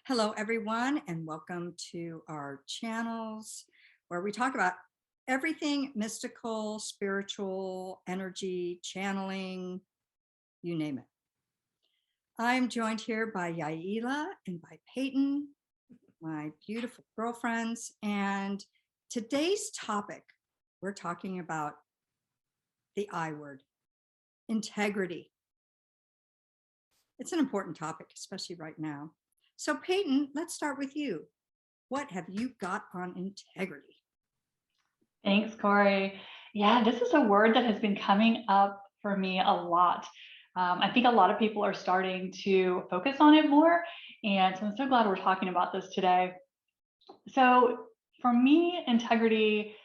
Hello, everyone, and welcome to our channels where we talk about everything mystical, spiritual, energy, channeling, you name it. I'm joined here by Yaila and by Peyton, my beautiful girlfriends. And today's topic, we're talking about the I word, integrity. It's an important topic, especially right now. So Peyton, let's start with you. What have you got on integrity? Thanks, Corey. Yeah, this is a word that has been coming up for me a lot. I think a lot of people are starting to focus on it more. And so I'm so glad we're talking about this today. So for me, integrity,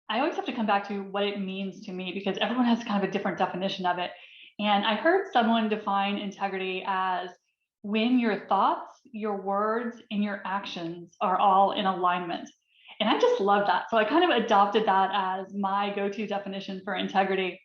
I always have to come back to what it means to me because everyone has kind of a different definition of it. And I heard someone define integrity as when your thoughts, your words, and your actions are all in alignment. And I just love that. So I kind of adopted that as my go-to definition for integrity.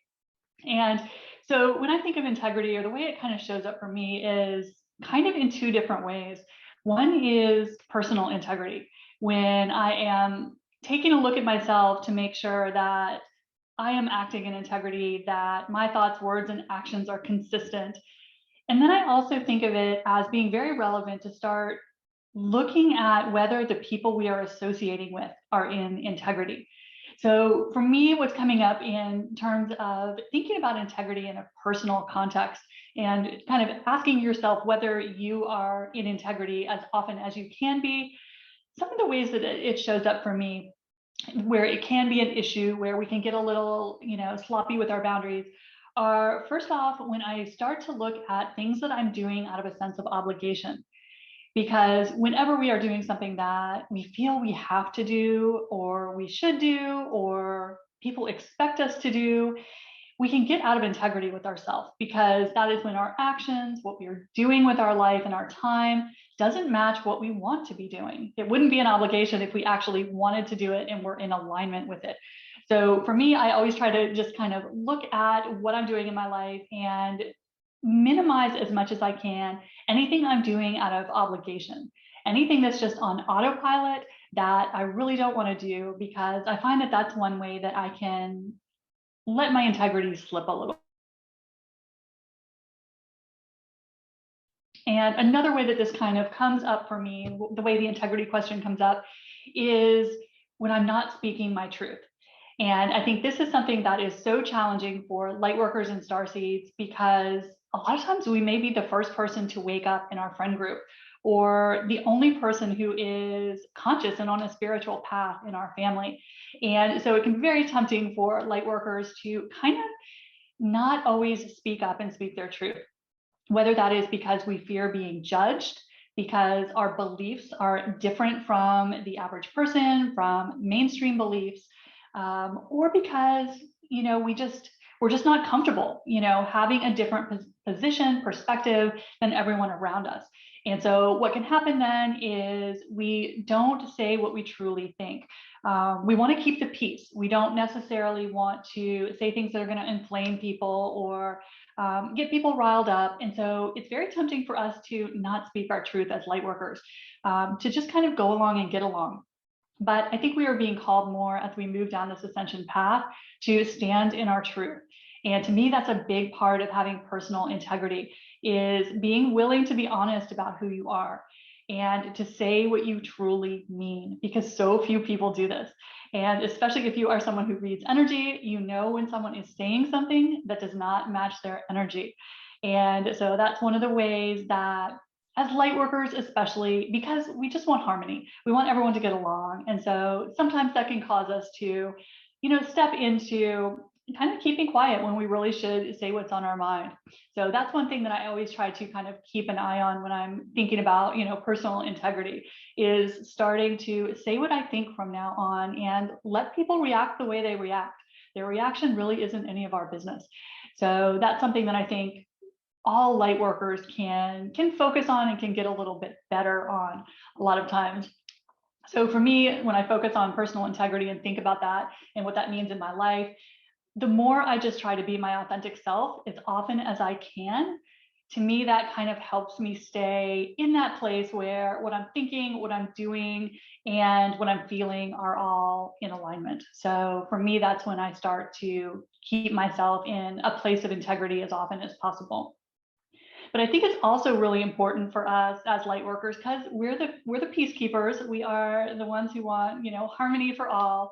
And so when I think of integrity, or the way it kind of shows up for me, is kind of in two different ways. One is personal integrity, when I am taking a look at myself to make sure that I am acting in integrity, that my thoughts, words, and actions are consistent. And then I also think of it as being very relevant to start looking at whether the people we are associating with are in integrity. So for me, what's coming up in terms of thinking about integrity in a personal context and kind of asking yourself whether you are in integrity as often as you can be, some of the ways that it shows up for me, where it can be an issue, where we can get a little, sloppy with our boundaries, are first off, when I start to look at things that I'm doing out of a sense of obligation. Because whenever we are doing something that we feel we have to do, or we should do, or people expect us to do, we can get out of integrity with ourselves, because that is when our actions, what we're doing with our life and our time, doesn't match what we want to be doing. It wouldn't be an obligation if we actually wanted to do it and we're in alignment with it. So for me, I always try to just kind of look at what I'm doing in my life and minimize as much as I can anything I'm doing out of obligation, anything that's just on autopilot that I really don't want to do, because I find that that's one way that I can let my integrity slip a little. And another way that this kind of comes up for me, the way the integrity question comes up, is when I'm not speaking my truth. And I think this is something that is so challenging for light workers and starseeds, because a lot of times we may be the first person to wake up in our friend group, or the only person who is conscious and on a spiritual path in our family. And so it can be very tempting for light workers to kind of not always speak up and speak their truth, whether that is because we fear being judged, because our beliefs are different from the average person, from mainstream beliefs, or because we're just not comfortable, having a different position, perspective than everyone around us. And so what can happen then is we don't say what we truly think. We want to keep the peace. We don't necessarily want to say things that are going to inflame people or get people riled up. And so it's very tempting for us to not speak our truth as light workers, to just kind of go along and get along. But I think we are being called more, as we move down this ascension path, to stand in our truth. And to me, that's a big part of having personal integrity, is being willing to be honest about who you are and to say what you truly mean, because so few people do this. And especially if you are someone who reads energy, you know when someone is saying something that does not match their energy. And so that's one of the ways that, as light workers, especially, because we just want harmony, we want everyone to get along. And so sometimes that can cause us to, step into kind of keeping quiet when we really should say what's on our mind. So that's one thing that I always try to kind of keep an eye on when I'm thinking about, personal integrity, is starting to say what I think from now on and let people react the way they react. Their reaction really isn't any of our business. So that's something that I think all light workers can focus on and can get a little bit better on a lot of times. So for me, when I focus on personal integrity and think about that and what that means in my life, the more I just try to be my authentic self as often as I can, to me, that kind of helps me stay in that place where what I'm thinking, what I'm doing, and what I'm feeling are all in alignment. So for me, that's when I start to keep myself in a place of integrity as often as possible. But I think it's also really important for us as light workers, because we're the peacekeepers. We are the ones who want, harmony for all.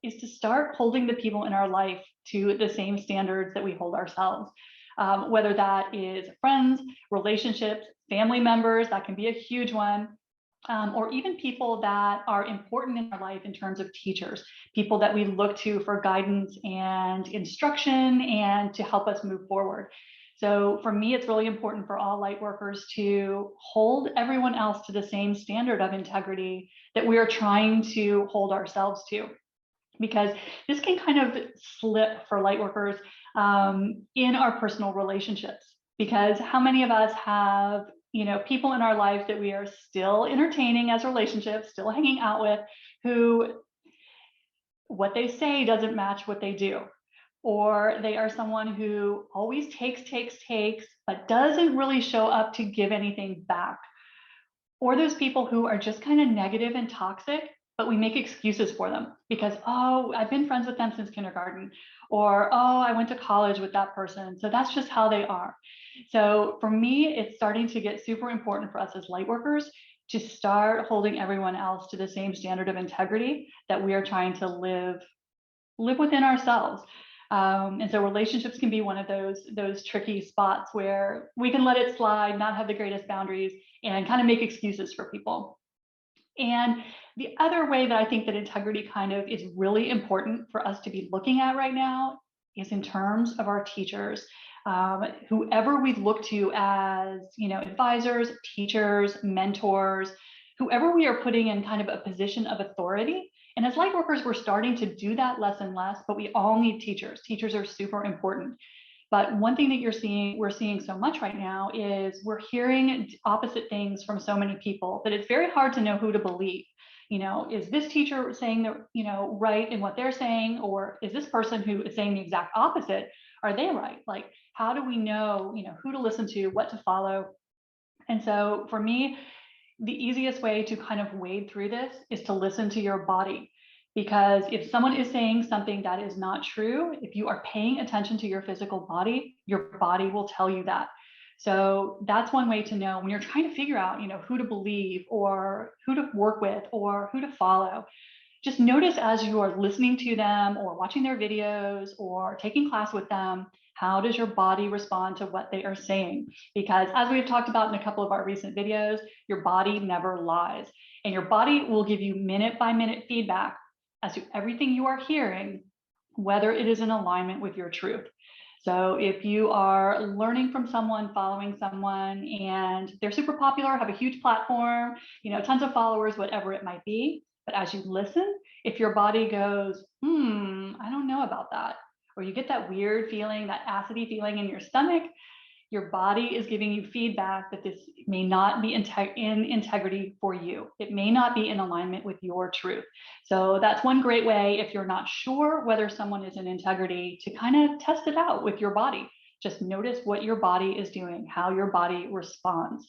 Is to start holding the people in our life to the same standards that we hold ourselves. Whether that is friends, relationships, family members, that can be a huge one. Or even people that are important in our life in terms of teachers, people that we look to for guidance and instruction and to help us move forward. So for me, it's really important for all light workers to hold everyone else to the same standard of integrity that we are trying to hold ourselves to, because this can kind of slip for light workers in our personal relationships. Because how many of us have people in our life that we are still entertaining as relationships, still hanging out with, who what they say doesn't match what they do, or they are someone who always takes, but doesn't really show up to give anything back, or those people who are just kind of negative and toxic, but we make excuses for them because, oh, I've been friends with them since kindergarten, or, oh, I went to college with that person, so that's just how they are. So for me, it's starting to get super important for us as light workers to start holding everyone else to the same standard of integrity that we are trying to live within ourselves. And so relationships can be one of those tricky spots where we can let it slide, not have the greatest boundaries, and kind of make excuses for people. And the other way that I think that integrity kind of is really important for us to be looking at right now is in terms of our teachers. Whoever we look to as, advisors, teachers, mentors, whoever we are putting in kind of a position of authority. And as light workers, we're starting to do that less and less, but we all need teachers. Teachers are super important. But one thing that we're seeing so much right now is we're hearing opposite things from so many people that it's very hard to know who to believe. Is this teacher saying that, right in what they're saying, or is this person who is saying the exact opposite? Are they right? Like, how do we know, who to listen to, what to follow? And so for me, the easiest way to kind of wade through this is to listen to your body. Because if someone is saying something that is not true, if you are paying attention to your physical body, your body will tell you that. So that's one way to know when you're trying to figure out, who to believe or who to work with or who to follow. Just notice as you are listening to them or watching their videos or taking class with them, how does your body respond to what they are saying? Because as we've talked about in a couple of our recent videos, your body never lies. And your body will give you minute by minute feedback as to everything you are hearing, whether it is in alignment with your truth. So if you are learning from someone, following someone, and they're super popular, have a huge platform, tons of followers, whatever it might be, but as you listen, if your body goes, I don't know about that, or you get that weird feeling, that acidy feeling in your stomach, your body is giving you feedback that this may not be in integrity for you. It may not be in alignment with your truth. So that's one great way, if you're not sure whether someone is in integrity, to kind of test it out with your body. Just notice what your body is doing, how your body responds.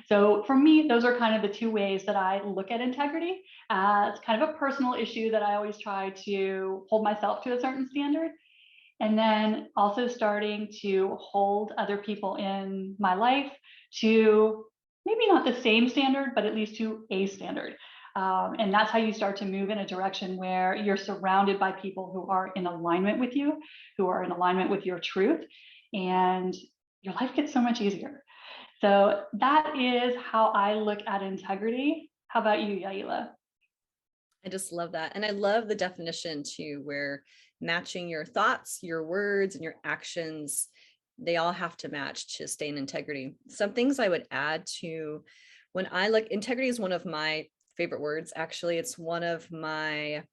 So for me, those are kind of the two ways that I look at integrity. It's kind of a personal issue that I always try to hold myself to a certain standard. And then also starting to hold other people in my life to maybe not the same standard, but at least to a standard. And that's how you start to move in a direction where you're surrounded by people who are in alignment with you, who are in alignment with your truth, and your life gets so much easier. So that is how I look at integrity. How about you, Yaila? I just love that. And I love the definition too, where matching your thoughts, your words, and your actions, they all have to match to stay in integrity. Some things I would add to when I look, integrity is one of my favorite words. Actually, it's one of my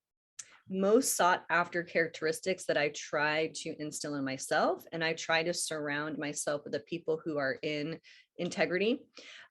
most sought after characteristics that I try to instill in myself. And I try to surround myself with the people who are in integrity.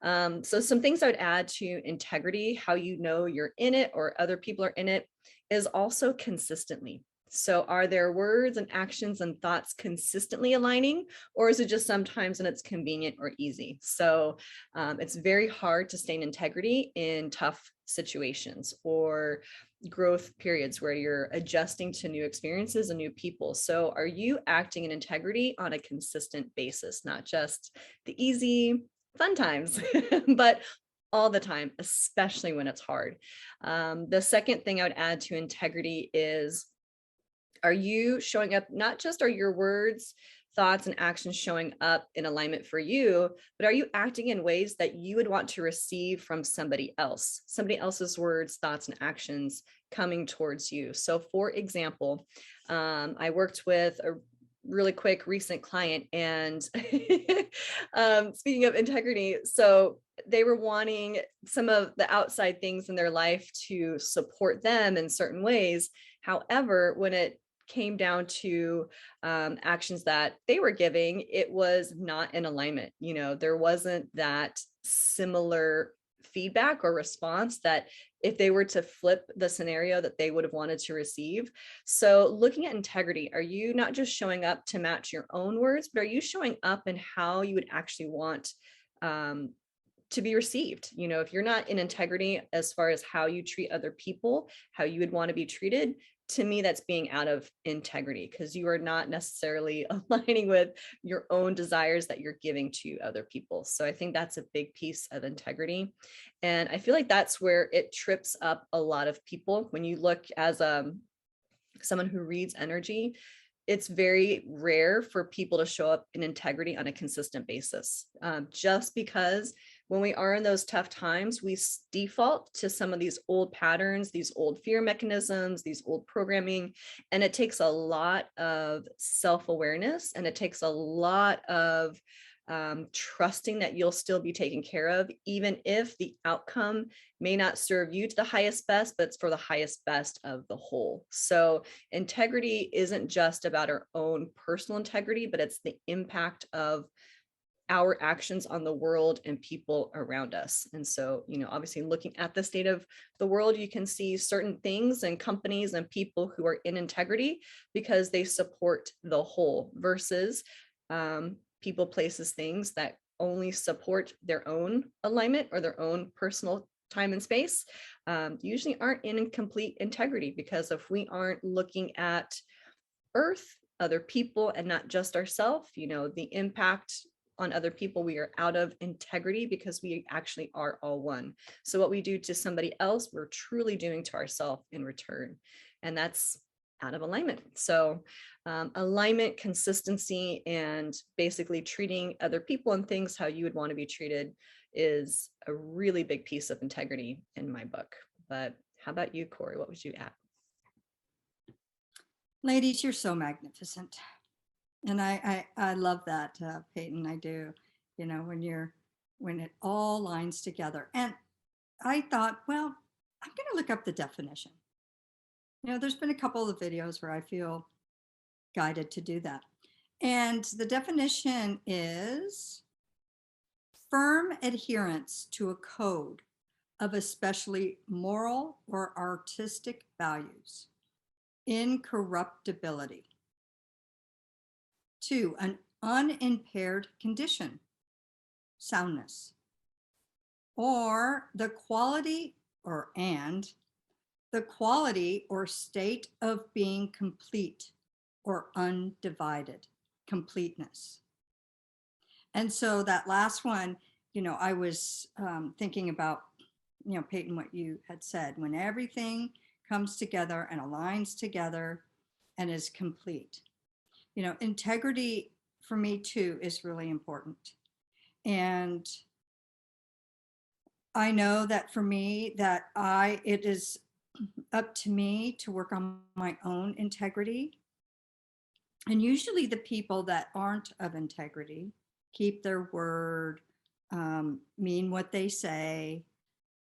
So some things I would add to integrity, how you know you're in it or other people are in it, is also consistently. So are their words and actions and thoughts consistently aligning, or is it just sometimes when it's convenient or easy? So it's very hard to stay in integrity in tough situations or growth periods where you're adjusting to new experiences and new people. So are you acting in integrity on a consistent basis, not just the easy fun times, but all the time, especially when it's hard? The second thing I would add to integrity is, are you showing up, not just are your words, thoughts, and actions showing up in alignment for you, but are you acting in ways that you would want to receive from somebody else, somebody else's words, thoughts, and actions coming towards you? So for example, I worked with a really quick recent client, and speaking of integrity, so they were wanting some of the outside things in their life to support them in certain ways. However, when it came down to actions that they were giving, it was not in alignment. There wasn't that similar feedback or response that if they were to flip the scenario that they would have wanted to receive. So looking at integrity, are you not just showing up to match your own words, but are you showing up in how you would actually want to be received? If you're not in integrity as far as how you treat other people, how you would want to be treated, to me, that's being out of integrity, because you are not necessarily aligning with your own desires that you're giving to other people. So I think that's a big piece of integrity. And I feel like that's where it trips up a lot of people. When you look as someone who reads energy, it's very rare for people to show up in integrity on a consistent basis, just because when we are in those tough times, we default to some of these old patterns, these old fear mechanisms, these old programming. And it takes a lot of self-awareness, and it takes a lot of trusting that you'll still be taken care of, even if the outcome may not serve you to the highest best, but it's for the highest best of the whole. So integrity isn't just about our own personal integrity, but it's the impact of our actions on the world and people around us. And so, obviously looking at the state of the world, you can see certain things and companies and people who are in integrity because they support the whole, versus people, places, things that only support their own alignment or their own personal time and space, usually aren't in complete integrity, because if we aren't looking at Earth, other people, and not just ourselves, the impact on other people, we are out of integrity, because we actually are all one. So what we do to somebody else, we're truly doing to ourselves in return. And that's out of alignment. So alignment, consistency, and basically treating other people and things how you would want to be treated is a really big piece of integrity in my book. But how about you, Corey? What would you add? Ladies, you're so magnificent. And I love that, Peyton. I do. When it all lines together. And I thought, well, I'm going to look up the definition. There's been a couple of videos where I feel guided to do that. And the definition is firm adherence to a code of especially moral or artistic values, incorruptibility. 2, an unimpaired condition, soundness, or the quality or state of being complete or undivided, completeness. And so that last one, I was thinking about, Peyton, what you had said, when everything comes together and aligns together and is complete. Integrity for me too is really important. And I know that for me that it is up to me to work on my own integrity. And usually the people that aren't of integrity keep their word, mean what they say,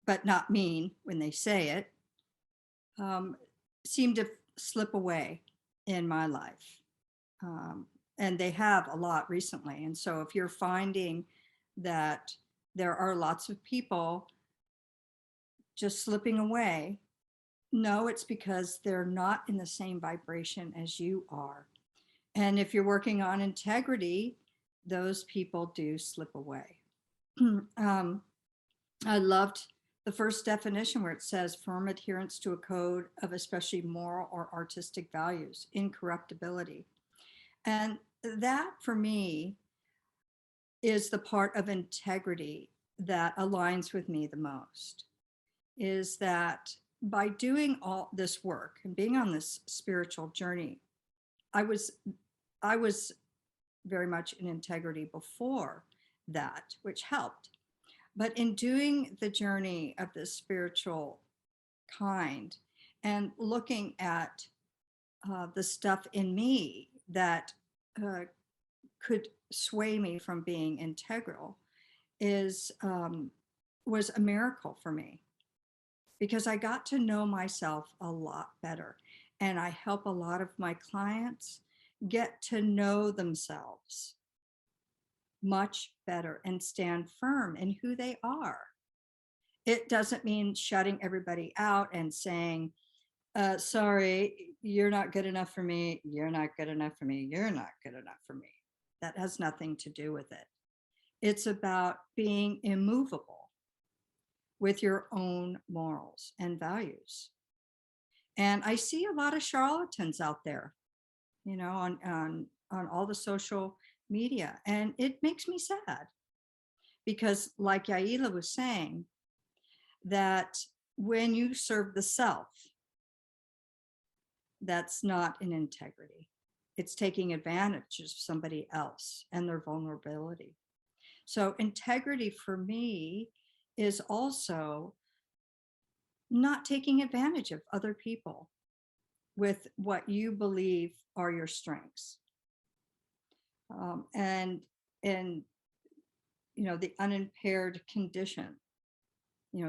but not mean when they say it, seem to slip away in my life. And they have a lot recently. And so if you're finding that there are lots of people just slipping away, No, it's because they're not in the same vibration as you are. And if you're working on integrity, those people do slip away. I loved the first definition where it says firm adherence to a code of especially moral or artistic values, incorruptibility. And that for me is the part of integrity that aligns with me the most, is that by doing all this work and being on this spiritual journey, I was very much in integrity before that, which helped. But in doing the journey of this spiritual kind and looking at the stuff in me that could sway me from being integral was a miracle for me, because I got to know myself a lot better. And I help a lot of my clients get to know themselves much better and stand firm in who they are. It doesn't mean shutting everybody out and saying, sorry, you're not good enough for me. You're not good enough for me. You're not good enough for me. That has nothing to do with it. It's about being immovable with your own morals and values. And I see a lot of charlatans out there, on all the social media, and it makes me sad, because like Yaila was saying, that when you serve the self, that's not in integrity. It's taking advantage of somebody else and their vulnerability. So integrity for me is also not taking advantage of other people with what you believe are your strengths. And the unimpaired condition,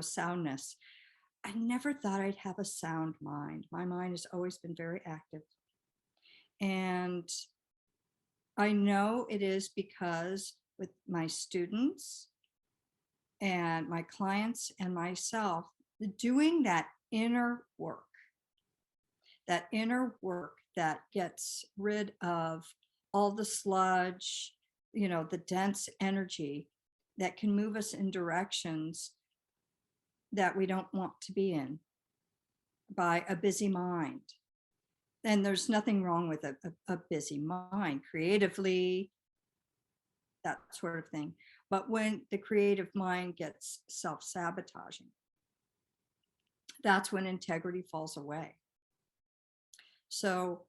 soundness. I never thought I'd have a sound mind. My mind has always been very active. And I know it is because with my students and my clients and myself, doing that inner work that gets rid of all the sludge, the dense energy that can move us in directions that we don't want to be in by a busy mind. And there's nothing wrong with a busy mind creatively, that sort of thing. But when the creative mind gets self-sabotaging, that's when integrity falls away. So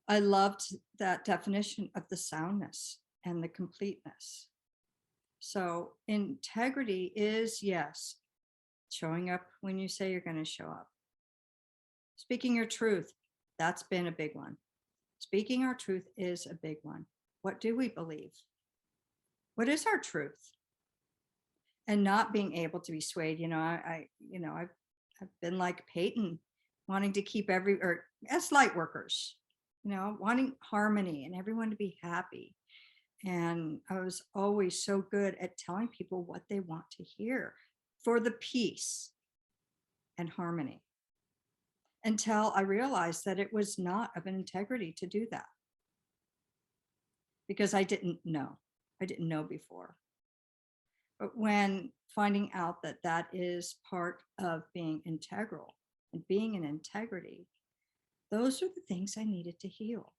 I loved that definition of the soundness and the completeness. So integrity is, yes, showing up when you say you're going to show up. Speaking your truth, that's been a big one. Speaking our truth is a big one. What do we believe? What is our truth? And not being able to be swayed. I've been like Peyton, wanting to keep as light workers, wanting harmony and everyone to be happy. And I was always so good at telling people what they want to hear for the peace and harmony, until I realized that it was not of integrity to do that, because I didn't know before. But when finding out that that is part of being integral and being in integrity, those are the things I needed to heal.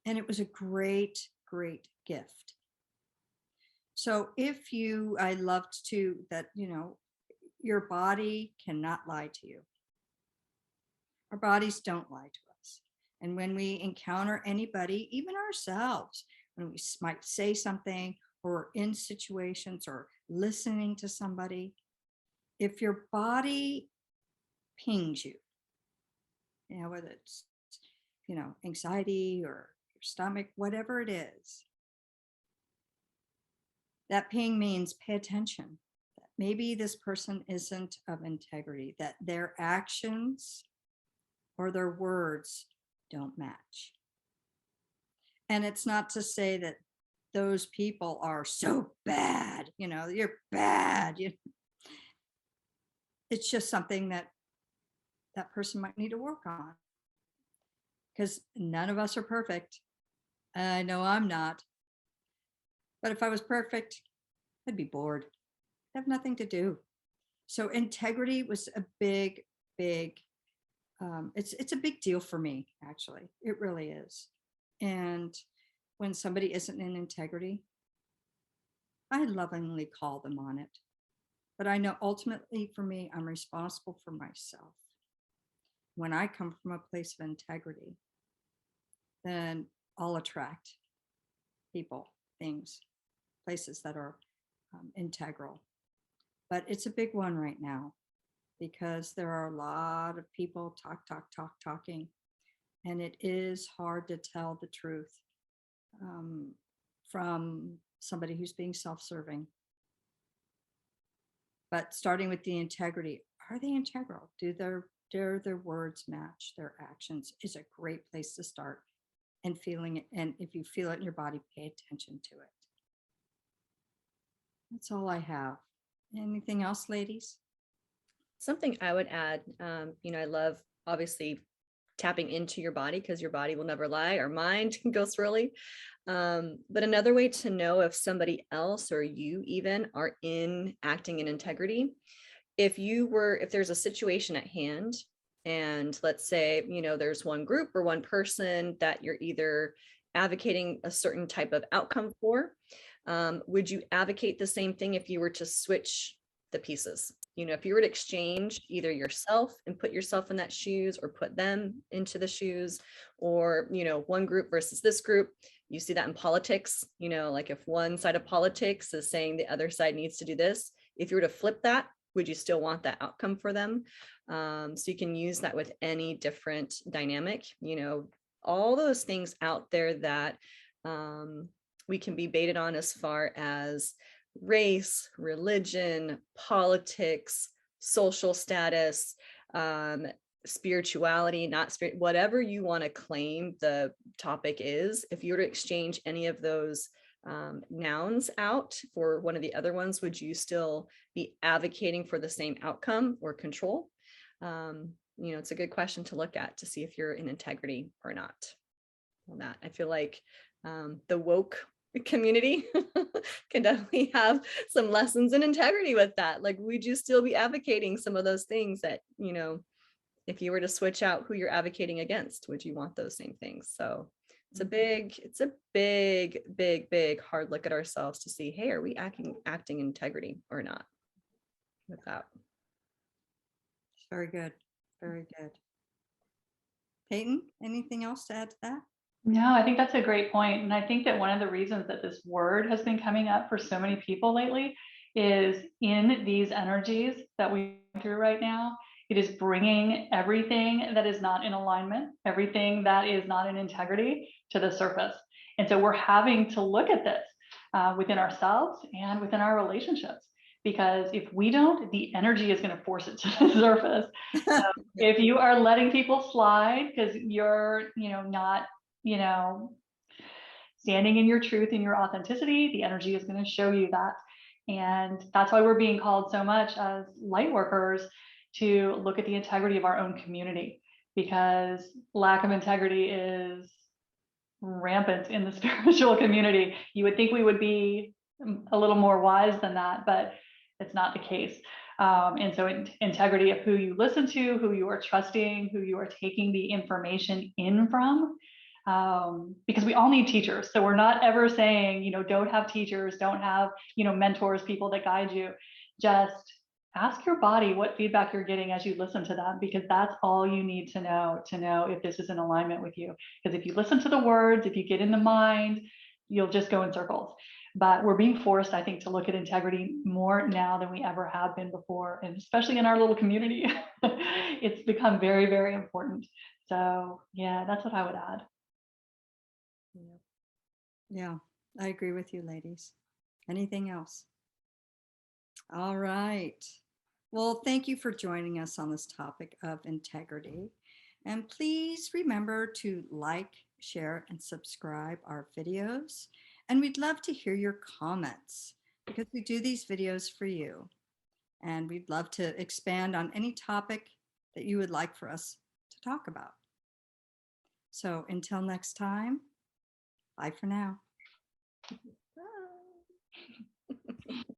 And it was a great, great gift. So I loved to that, your body cannot lie to you. Our bodies don't lie to us. And when we encounter anybody, even ourselves, when we might say something or in situations or listening to somebody, if your body pings you, whether it's, anxiety or your stomach, whatever it is, that ping means pay attention. That maybe this person isn't of integrity, that their actions or their words don't match. And it's not to say that those people are so bad, you're bad. It's just something that that person might need to work on, because none of us are perfect. I know I'm not. But if I was perfect, I'd be bored. I'd have nothing to do. So integrity was a big, big, it's a big deal for me, actually. It really is. And when somebody isn't in integrity, I lovingly call them on it. But I know ultimately for me, I'm responsible for myself. When I come from a place of integrity, then I'll attract people, things, places that are integral. But it's a big one right now because there are a lot of people talking. And it is hard to tell the truth from somebody who's being self-serving. But starting with the integrity, are they integral? Do their words match their actions? Is a great place to start, and feeling it. And if you feel it in your body, pay attention to it. That's all I have. Anything else, ladies? Something I would add, I love obviously tapping into your body because your body will never lie. Our mind can go swirly. But another way to know if somebody else or you even are acting in integrity, if there's a situation at hand, and let's say, there's one group or one person that you're either advocating a certain type of outcome for, would you advocate the same thing if you were to switch the pieces? If you were to exchange either yourself and put yourself in that shoes, or put them into the shoes, or, one group versus this group. You see that in politics, like if one side of politics is saying the other side needs to do this, if you were to flip that, would you still want that outcome for them? So you can use that with any different dynamic, all those things out there that we can be baited on as far as race, religion, politics, social status, spirituality, not spirit, whatever you want to claim the topic is. If you were to exchange any of those nouns out for one of the other ones, would you still be advocating for the same outcome or control? It's a good question to look at to see if you're in integrity or not. On that, I feel like the woke community can definitely have some lessons in integrity with that. Like, would you still be advocating some of those things that, if you were to switch out who you're advocating against, would you want those same things? So it's a big hard look at ourselves to see, hey, are we acting in integrity or not with that? Very good. Very good. Peyton, anything else to add to that? No, I think that's a great point. And I think that one of the reasons that this word has been coming up for so many people lately is in these energies that we go through right now. It is bringing everything that is not in alignment, everything that is not in integrity to the surface. And so we're having to look at this within ourselves and within our relationships. Because if we don't, the energy is going to force it to the surface. If you are letting people slide because you're, not, standing in your truth and your authenticity, the energy is going to show you that. And that's why we're being called so much as light workers to look at the integrity of our own community, because lack of integrity is rampant in the spiritual community. You would think we would be a little more wise than that, but it's not the case. And so integrity of who you listen to, who you are trusting, who you are taking the information in from, because we all need teachers. So we're not ever saying, don't have teachers, don't have, mentors, people that guide you. Just ask your body what feedback you're getting as you listen to them, because that's all you need to know if this is in alignment with you. Because if you listen to the words, if you get in the mind, you'll just go in circles. But we're being forced, I think, to look at integrity more now than we ever have been before. And especially in our little community, it's become very, very important. So yeah, that's what I would add. Yeah, I agree with you, ladies. Anything else? All right. Well, thank you for joining us on this topic of integrity. And please remember to like, share, and subscribe our videos. And we'd love to hear your comments because we do these videos for you. And we'd love to expand on any topic that you would like for us to talk about. So until next time, bye for now.